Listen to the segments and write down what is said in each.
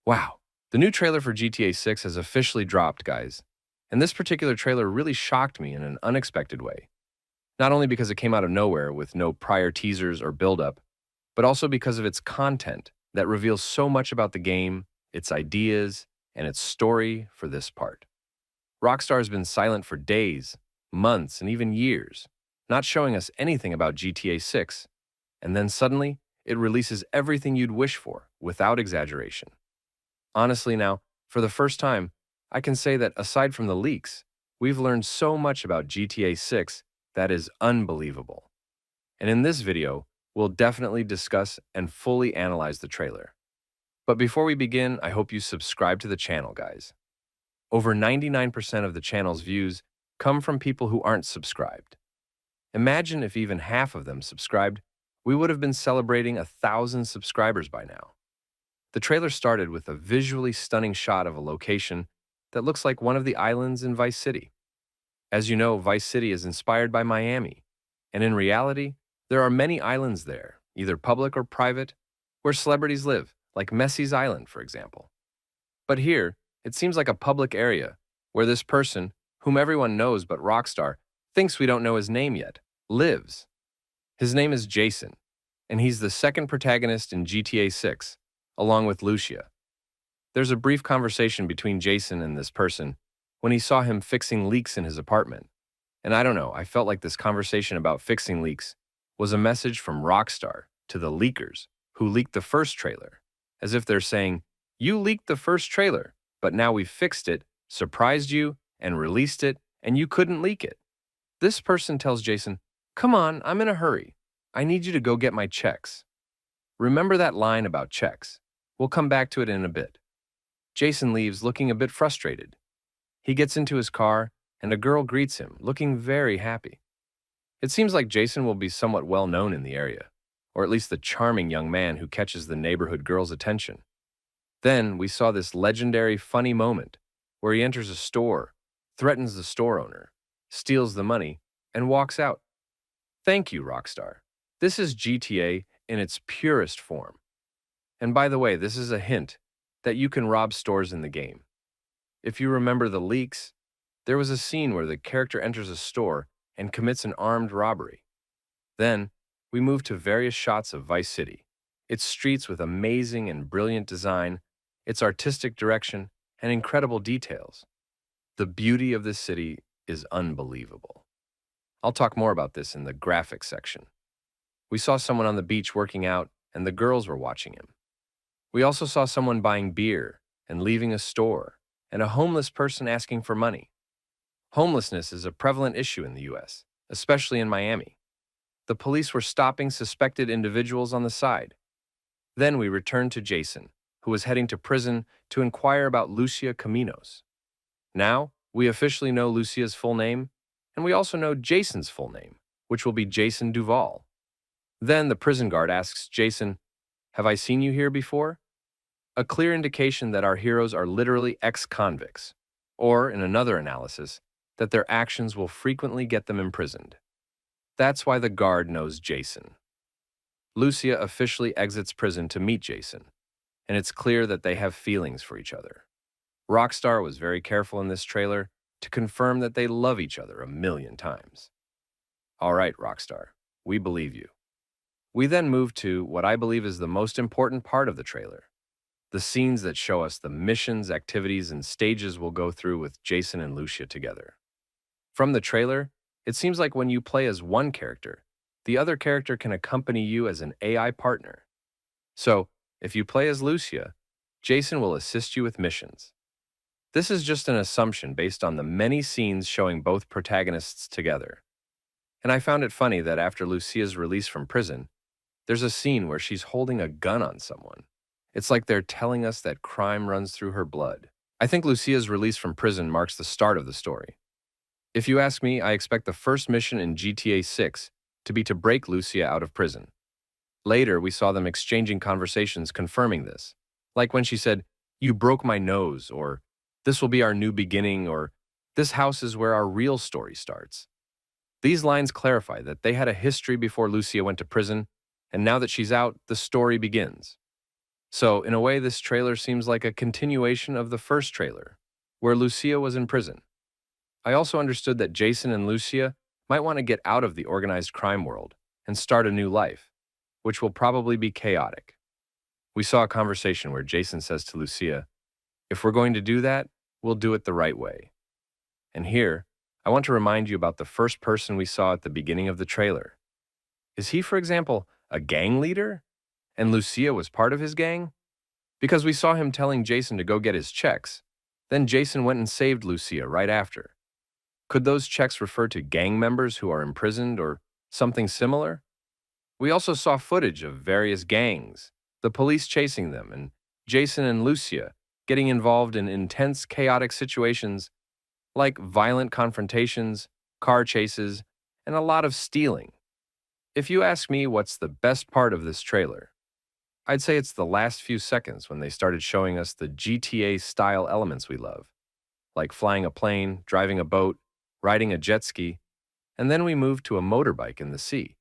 Wow, the new trailer for GTA 6 has officially dropped, guys. And this particular trailer really shocked me in an unexpected way. Not only because it came out of nowhere with no prior teasers or build-up, but also because of its content that reveals so much about the game, its ideas, and its story for this part. Rockstar has been silent for days, months, and even years, not showing us anything about GTA 6, and then suddenly, it releases everything you'd wish for, without exaggeration. Honestly now, for the first time, I can say that aside from the leaks, we've learned so much about GTA 6 that is unbelievable. And in this video, we'll definitely discuss and fully analyze the trailer. But before we begin, I hope you subscribe to the channel, guys. Over 99% of the channel's views come from people who aren't subscribed. Imagine if even half of them subscribed, we would have been celebrating 1,000 subscribers by now. The trailer started with a visually stunning shot of a location that looks like one of the islands in Vice City. As you know, Vice City is inspired by Miami, and in reality, there are many islands there, either public or private, where celebrities live, like Messi's Island, for example. But here, it seems like a public area where this person, whom everyone knows but Rockstar, thinks we don't know his name yet, lives. His name is Jason, and he's the second protagonist in GTA 6, along with Lucia. There's a brief conversation between Jason and this person when he saw him fixing leaks in his apartment. And I don't know, I felt like this conversation about fixing leaks was a message from Rockstar to the leakers who leaked the first trailer, as if they're saying, "You leaked the first trailer, but now we've fixed it, surprised you, and released it, and you couldn't leak it." This person tells Jason, "Come on, I'm in a hurry. I need you to go get my checks." Remember that line about checks. We'll come back to it in a bit. Jason leaves looking a bit frustrated. He gets into his car, and a girl greets him, looking very happy. It seems like Jason will be somewhat well known in the area, or at least the charming young man who catches the neighborhood girl's attention. Then we saw this legendary funny moment where he enters a store, threatens the store owner, steals the money, and walks out. Thank you, Rockstar. This is GTA in its purest form. And by the way, this is a hint that you can rob stores in the game. If you remember the leaks, there was a scene where the character enters a store and commits an armed robbery. Then, we move to various shots of Vice City, its streets with amazing and brilliant design, its artistic direction, and incredible details. The beauty of this city is unbelievable. I'll talk more about this in the graphics section. We saw someone on the beach working out, and the girls were watching him. We also saw someone buying beer and leaving a store, and a homeless person asking for money. Homelessness is a prevalent issue in the US, especially in Miami. The police were stopping suspected individuals on the side. Then we returned to Jason, who was heading to prison to inquire about Lucia Caminos. Now, we officially know Lucia's full name, and we also know Jason's full name, which will be Jason Duval. Then the prison guard asks Jason, "Have I seen you here before?" A clear indication that our heroes are literally ex-convicts, or, in another analysis, that their actions will frequently get them imprisoned. That's why the guard knows Jason. Lucia officially exits prison to meet Jason, and it's clear that they have feelings for each other. Rockstar was very careful in this trailer to confirm that they love each other a million times. All right, Rockstar, we believe you. We then move to what I believe is the most important part of the trailer, the scenes that show us the missions, activities, and stages we'll go through with Jason and Lucia together. From the trailer, it seems like when you play as one character, the other character can accompany you as an AI partner. So, if you play as Lucia, Jason will assist you with missions. This is just an assumption based on the many scenes showing both protagonists together. And I found it funny that after Lucia's release from prison, there's a scene where she's holding a gun on someone. It's like they're telling us that crime runs through her blood. I think Lucia's release from prison marks the start of the story. If you ask me, I expect the first mission in GTA 6 to be to break Lucia out of prison. Later, we saw them exchanging conversations confirming this, like when she said, "You broke my nose," or "This will be our new beginning," or "This house is where our real story starts." These lines clarify that they had a history before Lucia went to prison, and now that she's out, the story begins. So, in a way, this trailer seems like a continuation of the first trailer, where Lucia was in prison. I also understood that Jason and Lucia might want to get out of the organized crime world and start a new life, which will probably be chaotic. We saw a conversation where Jason says to Lucia, "If we're going to do that, we'll do it the right way." And here, I want to remind you about the first person we saw at the beginning of the trailer. Is he, for example, a gang leader? And Lucia was part of his gang? Because we saw him telling Jason to go get his checks. Then Jason went and saved Lucia right after. Could those checks refer to gang members who are imprisoned or something similar? We also saw footage of various gangs, the police chasing them, and Jason and Lucia getting involved in intense, chaotic situations like violent confrontations, car chases, and a lot of stealing. If you ask me what's the best part of this trailer, I'd say it's the last few seconds when they started showing us the GTA-style elements we love, like flying a plane, driving a boat, riding a jet ski, and then we moved to a motorbike in the sea.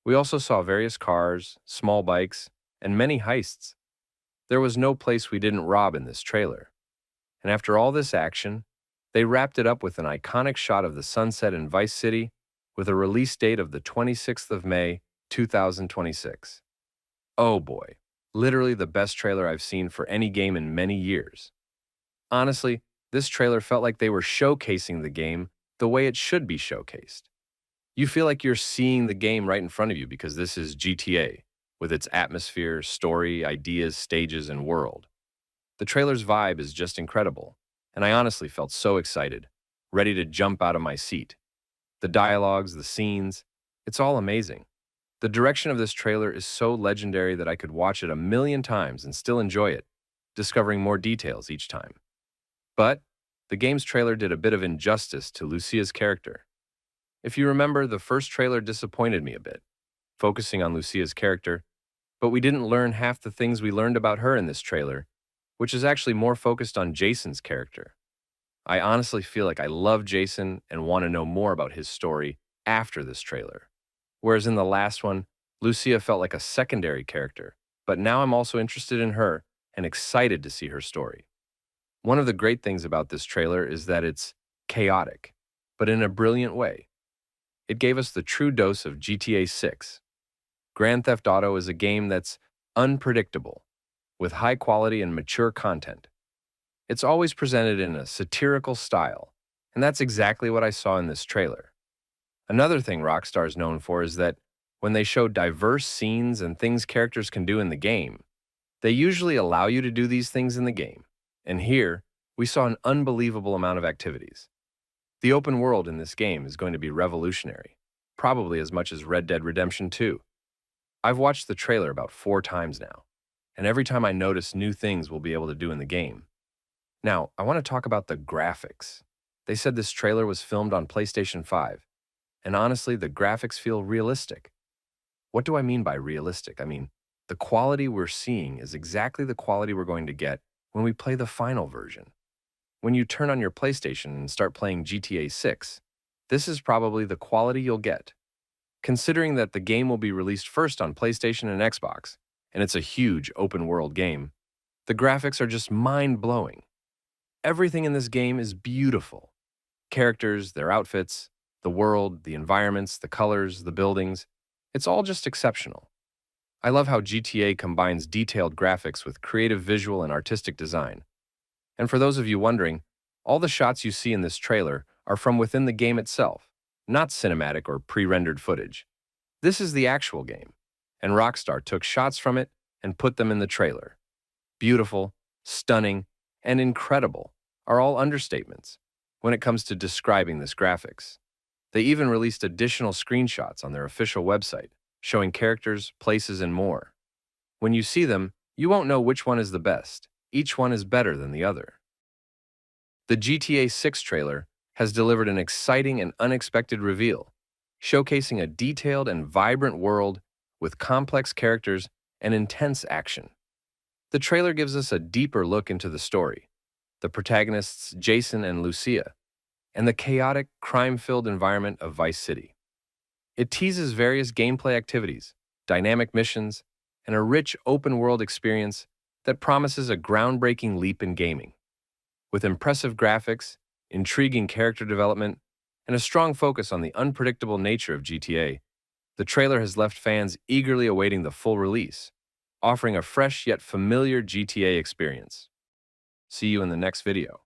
We also saw various cars, small bikes, and many heists. There was no place we didn't rob in this trailer. And after all this action, they wrapped it up with an iconic shot of the sunset in Vice City with a release date of the 26th of May, 2026. Oh boy, literally the best trailer I've seen for any game in many years. Honestly, this trailer felt like they were showcasing the game the way it should be showcased. You feel like you're seeing the game right in front of you because this is GTA, with its atmosphere, story, ideas, stages, and world. The trailer's vibe is just incredible, and I honestly felt so excited, ready to jump out of my seat. The dialogues, the scenes, it's all amazing. The direction of this trailer is so legendary that I could watch it a million times and still enjoy it, discovering more details each time. But the game's trailer did a bit of injustice to Lucia's character. If you remember, the first trailer disappointed me a bit, focusing on Lucia's character, but we didn't learn half the things we learned about her in this trailer, which is actually more focused on Jason's character. I honestly feel like I love Jason and want to know more about his story after this trailer. Whereas in the last one, Lucia felt like a secondary character, but now I'm also interested in her and excited to see her story. One of the great things about this trailer is that it's chaotic, but in a brilliant way. It gave us the true dose of GTA 6. Grand Theft Auto is a game that's unpredictable, with high quality and mature content. It's always presented in a satirical style, and that's exactly what I saw in this trailer. Another thing Rockstar is known for is that when they show diverse scenes and things characters can do in the game, they usually allow you to do these things in the game. And here, we saw an unbelievable amount of activities. The open world in this game is going to be revolutionary, probably as much as Red Dead Redemption 2. I've watched the trailer about 4 times now, and every time I notice new things we'll be able to do in the game. Now, I want to talk about the graphics. They said this trailer was filmed on PlayStation 5, and honestly, the graphics feel realistic. What do I mean by realistic? I mean, the quality we're seeing is exactly the quality we're going to get when we play the final version. When you turn on your PlayStation and start playing GTA 6, this is probably the quality you'll get. Considering that the game will be released first on PlayStation and Xbox, and it's a huge open-world game, the graphics are just mind-blowing. Everything in this game is beautiful. Characters, their outfits, the world, the environments, the colors, the buildings, it's all just exceptional. I love how GTA combines detailed graphics with creative visual and artistic design. And for those of you wondering, all the shots you see in this trailer are from within the game itself, not cinematic or pre-rendered footage. This is the actual game, and Rockstar took shots from it and put them in the trailer. Beautiful, stunning, and incredible are all understatements when it comes to describing this graphics. They even released additional screenshots on their official website, showing characters, places, and more. When you see them, you won't know which one is the best. Each one is better than the other. The GTA 6 trailer has delivered an exciting and unexpected reveal, showcasing a detailed and vibrant world with complex characters and intense action. The trailer gives us a deeper look into the story, the protagonists Jason and Lucia, and the chaotic, crime-filled environment of Vice City. It teases various gameplay activities, dynamic missions, and a rich open-world experience that promises a groundbreaking leap in gaming. With impressive graphics, intriguing character development, and a strong focus on the unpredictable nature of GTA, the trailer has left fans eagerly awaiting the full release, offering a fresh yet familiar GTA experience. See you in the next video.